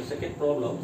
second problem.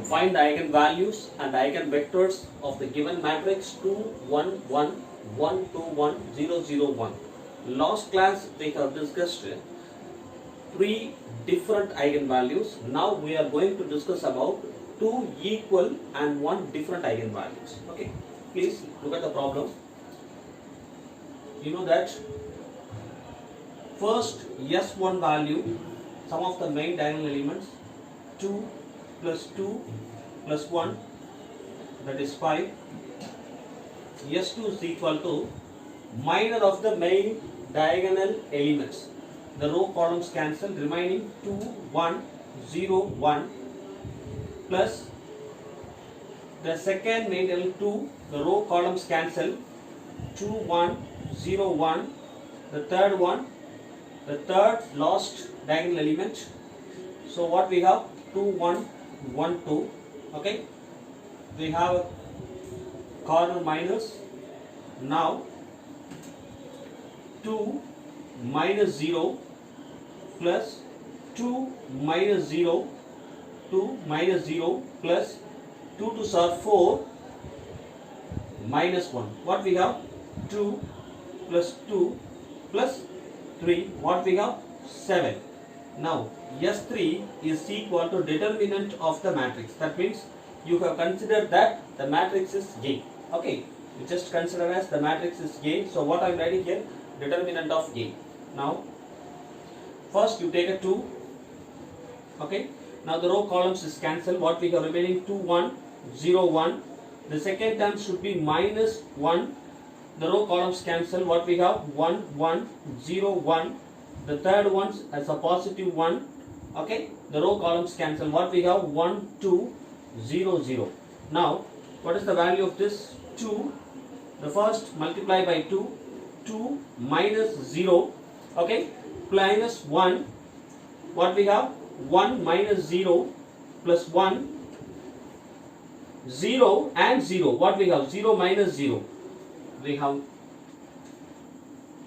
Find the eigenvalues and eigenvectors of the given matrix 2, 1, 1, 1, 2, 1, 0, 0, 1. Last class we have discussed 3 different eigenvalues. Now we are going to discuss about 2 equal and 1 different eigenvalues. Okay, please look at the problem. You know that first S1 value, sum of the main diagonal elements 2 plus 2 plus 1, that is 5. S2 is equal to minor of the main diagonal elements. The row columns cancel, remaining 2, 1, 0, 1 plus the second main element 2, the row columns cancel, 2, 1, 0, 1, the third one, the third last diagonal element. So what we have 2, 1, 1, 2. Okay, we have corner minus. Now 2 minus 0 plus 2 minus 0, 2 minus 0 plus 2 2s are 4 minus 1. What we have 2 plus 2 plus 3, what we have 7. Now S3 is equal to determinant of the matrix. That means you have considered that the matrix is A. Okay, you just consider as the matrix is A. So what I am writing here, determinant of A. Now first you take a 2. Okay, now the row columns is cancelled. What we have remaining 2, 1, 0, 1. The second term should be minus 1. The row columns cancel. What we have 1, 1, 0, 1. The third one as a positive 1. Okay, the row columns cancel. What we have 1, 2, 0, 0. Now what is the value of this 2? The first multiply by 2. 2 minus 0. Okay, minus 1. What we have 1 minus 0 plus 1. 0 and 0. What we have 0 minus 0. We have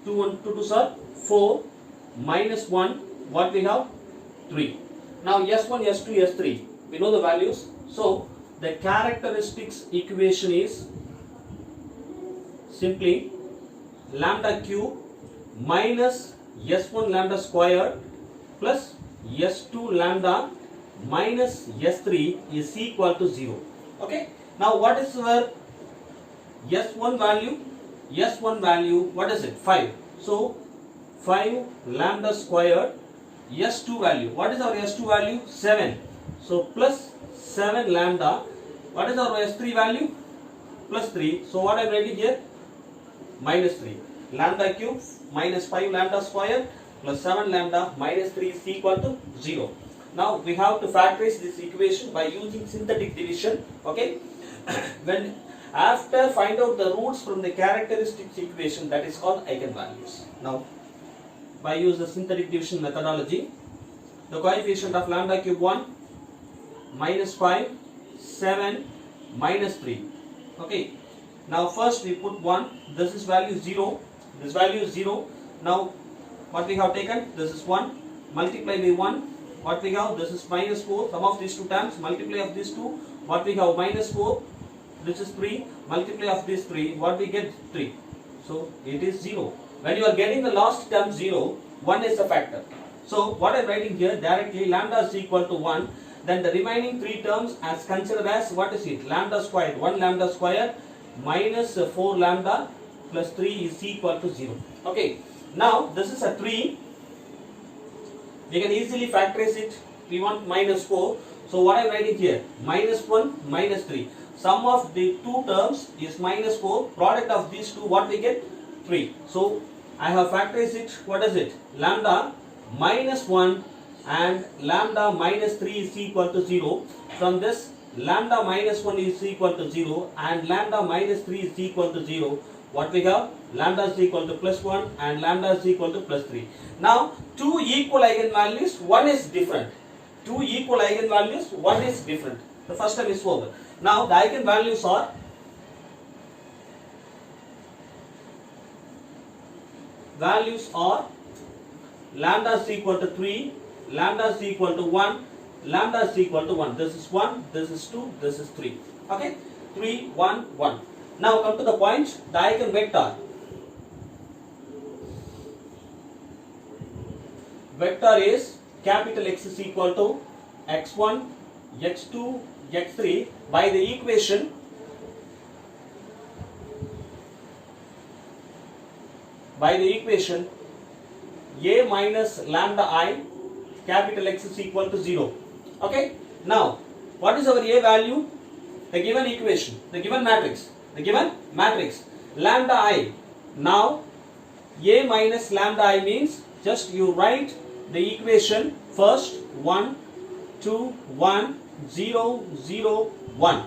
2 and 2 2s are 4 minus 1. What we have 3. Now S1, S2, S3 we know the values. So the characteristics equation is simply lambda cube minus S1 lambda squared plus S2 lambda minus S3 is equal to 0. Okay. Now what is our S1 value? S1 value, what is it? 5. So 5 lambda squared. S2 value, what is our S2 value? 7. So plus 7 lambda. What is our S3 value? Plus 3. So what I am writing here? Minus 3. Lambda cube minus 5 lambda squared plus 7 lambda minus 3 is equal to 0. Now we have to factorize this equation by using synthetic division. Okay. When after find out the roots from the characteristics equation, that is called eigenvalues. Now by use the synthetic division methodology, the coefficient of lambda cube 1, minus 5, 7, minus 3. Okay. Now first we put 1, this is value 0, this value is 0. Now what we have taken, this is 1, multiply by 1, what we have, this is minus 4, sum of these two terms, multiply of these two, what we have minus 4, this is 3, multiply of these 3, what we get 3. So it is 0. When you are getting the last term 0, 1 is a factor. So what I am writing here directly, lambda is equal to 1. Then the remaining 3 terms as considered as, what is it? Lambda squared, 1 lambda squared minus 4 lambda plus 3 is equal to 0. Okay. Now this is a 3. We can easily factorize it. We want minus 4. So what I am writing here? Minus 1, minus 3. Sum of the two terms is minus 4. Product of these two, what we get? 3. So I have factorized it. What is it? Lambda minus 1 and lambda minus 3 is equal to 0. From this, lambda minus 1 is equal to 0 and lambda minus 3 is equal to 0. What we have? Lambda is equal to plus 1 and lambda is equal to plus 3. Now 2 equal eigenvalues, one is different. 2 equal eigenvalues, one is different. The first term is over. Now the eigenvalues are lambda is equal to 3, lambda is equal to 1, lambda is equal to 1. This is 1, this is 2, this is 3. Okay, 3, 1, 1. Now come to the point, the eigenvector. Vector is capital X is equal to x1, x2, x3 by the equation a minus lambda I capital X is equal to 0. Okay. Now, what is our a value? The given equation, the given matrix, lambda I. Now, a minus lambda I means just you write the equation first 1, 2, 1, 0, 0, 1.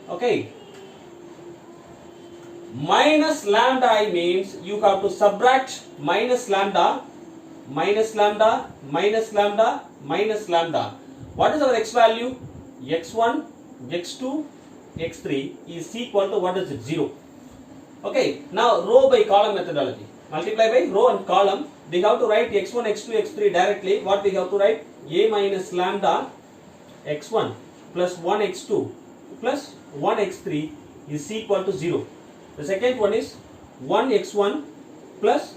Okay. Minus lambda I means you have to subtract minus lambda, minus lambda, minus lambda, minus lambda. What is our x value? x1, x2, x3 is equal to what is it? 0. Okay. Now row by column methodology. Multiply by row and column. We have to write x1, x2, x3 directly. What we have to write? A minus lambda x1 plus 1 x2 plus 1 x3 is equal to 0. The second one is 1 x1 plus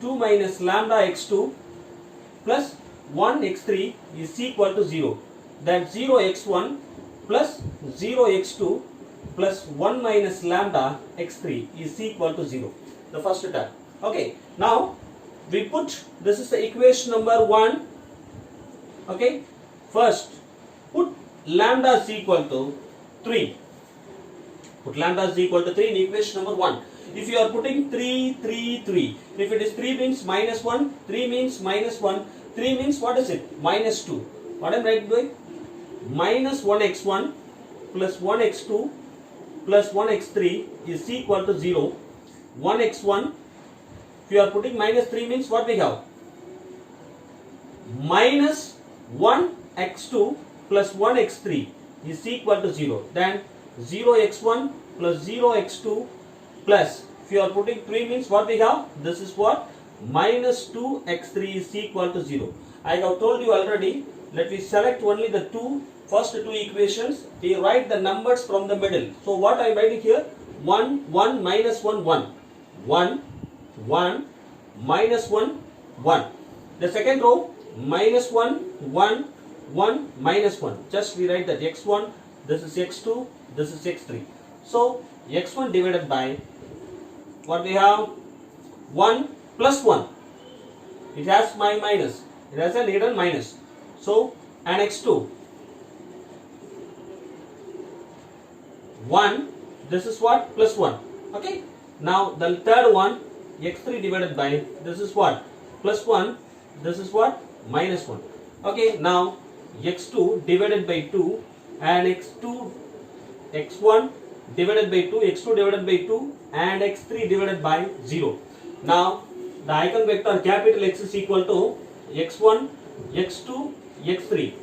2 minus lambda x2 plus 1 x3 is equal to 0. That 0 x1 plus 0 x2 plus 1 minus lambda x3 is equal to 0. The first term. Okay. Now we put, this is the equation number 1. Okay. First put lambda is equal to 3. Put lambda is equal to 3 in equation number 1. If you are putting 3, 3, 3. If it is 3 means minus 1, 3 means minus 1, 3 means what is it? Minus 2. What am I doing? Minus 1 x1 plus 1 x2 plus 1 x3 is equal to 0. 1 x1. If you are putting minus 3 means what we have? Minus 1 x2 plus 1 x3 is equal to 0. Then 0 x1 plus 0 x2 plus, if you are putting 3 means what we have? This is what? Minus 2 x3 is equal to 0. I have told you already, let me select only the first two equations. We write the numbers from the middle. So what I am writing here? 1, 1, minus 1, 1. 1, 1, minus 1, 1. The second row, minus 1, 1, 1, minus 1. Just we write that x1, this is x2, this is x3. So x1 divided by what we have? 1 plus 1. It has my minus. It has a hidden minus. So and x2. 1. This is what? Plus 1. Okay. Now the third one, x3 divided by, this is what? Plus 1. This is what? Minus 1. Okay. Now x2 divided by 2 and x1 divided by 2, x2 divided by 2 and x3 divided by 0. Now the eigenvector capital X is equal to x1, x2, x3.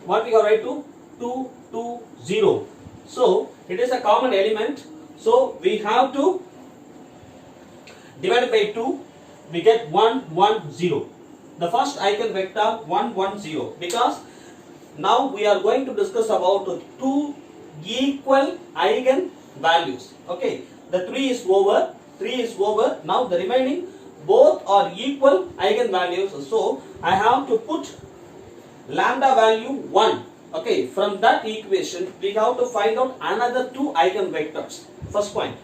What we have write to? 2, 2, 0. So it is a common element. So we have to divide by 2. We get 1, 1, 0. The first eigenvector 1, 1, 0. Because now we are going to discuss about two equal eigen values. Okay. The 3 is over. 3 is over. Now the remaining both are equal eigen values. So I have to put lambda value 1. Okay. From that equation we have to find out another two eigenvectors. First point.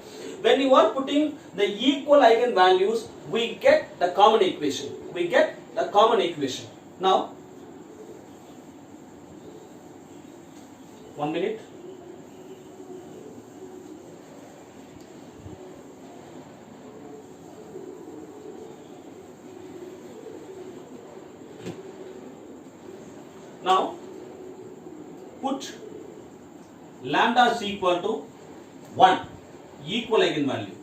When you are putting the equal eigen values, we get the common equation. We get the common equation. Now 1 minute. Now put lambda is equal to 1, equal eigenvalue.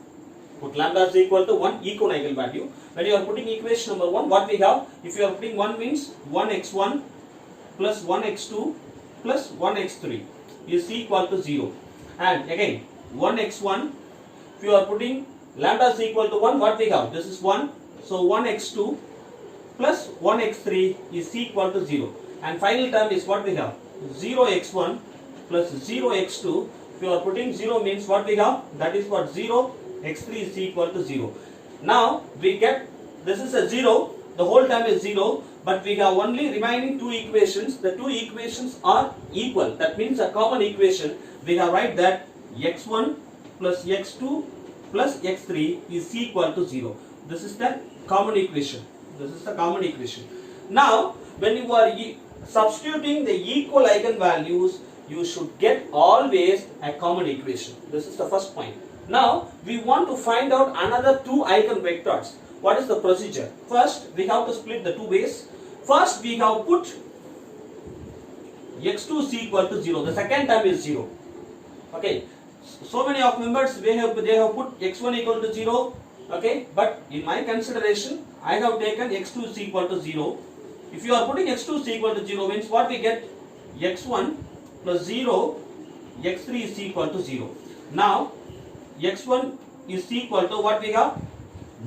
Put lambda is equal to 1, equal eigenvalue. When you are putting equation number 1, what we have? If you are putting 1 means 1x1 plus 1x2 plus 1x3 is equal to 0. And again 1x1, if you are putting lambda is equal to 1, what we have? This is 1. So 1x2 plus 1x3 is equal to 0. and final term is what we have, 0x1 plus 0x2. If you are putting 0 means what we have, that is what, 0x3 is equal to 0. Now we get, this is a 0, the whole term is 0, but we have only remaining two equations. The two equations are equal, that means a common equation. We have write that x1 plus x2 plus x3 is equal to 0. This is the common equation. This is the common equation. Now when you are substituting the equal eigenvalues, you should get always a common equation. This is the first point. Now we want to find out another two eigenvectors. What is the procedure? First we have to split the two ways. First we have put x2 is equal to 0. The second term is 0. Okay. So many of members they have put x1 equal to 0. Okay. But in my consideration, I have taken x2 is equal to 0. If you are putting x2 is equal to 0 means what we get? x1 plus 0, x3 is equal to 0. Now x1 is equal to what we have?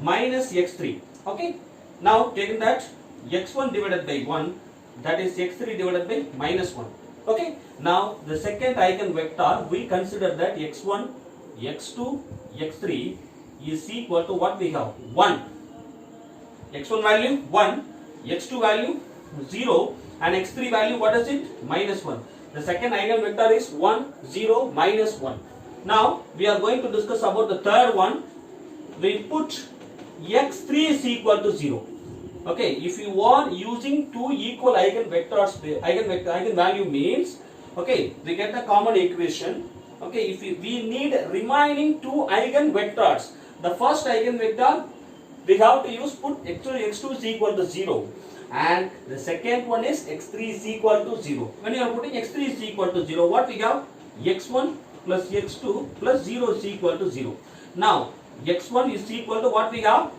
Minus x3. Okay. Now taking that, x1 divided by 1, that is x3 divided by minus 1. Okay. Now the second eigenvector, we consider that x1, x2, x3 is equal to what we have? 1. x1 value 1, x2 value 0, and x3 value what is it? Minus 1. The second eigenvector is 1, 0, minus 1. Now we are going to discuss about the third one. We put x3 is equal to 0. Okay, if you are using two equal eigenvectors, eigenvalue means, okay, we get the common equation. Okay, if we need remaining two eigenvectors, the first eigenvector we have to use put x2 is equal to 0, and the second one is x3 is equal to 0. When you are putting x3 is equal to 0, what we have? x1 plus x2 plus 0 is equal to 0. Now x1 is equal to what we have?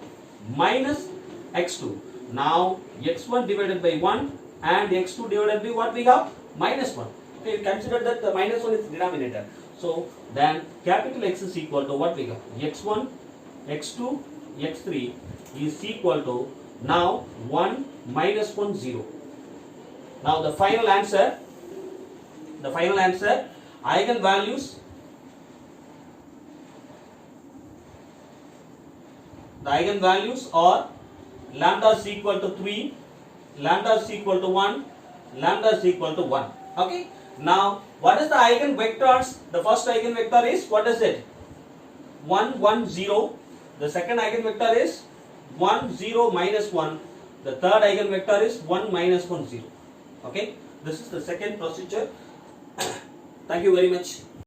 Minus x2. Now x1 divided by 1 and x2 divided by what we have? Minus 1. Okay, consider that the minus 1 is denominator. So then capital X is equal to what we have? x1, x2, x3 is equal to now 1 minus 1, 0. Now the final answer, eigenvalues, the eigenvalues are lambda is equal to 3, lambda is equal to 1, lambda is equal to 1. Okay. Now what is the eigenvectors? The first eigenvector is, what is it? 1, 1, 0. The second eigenvector is 1, 0, minus 1. The third eigenvector is 1, minus 1, 0. Okay. This is the second procedure. Thank you very much.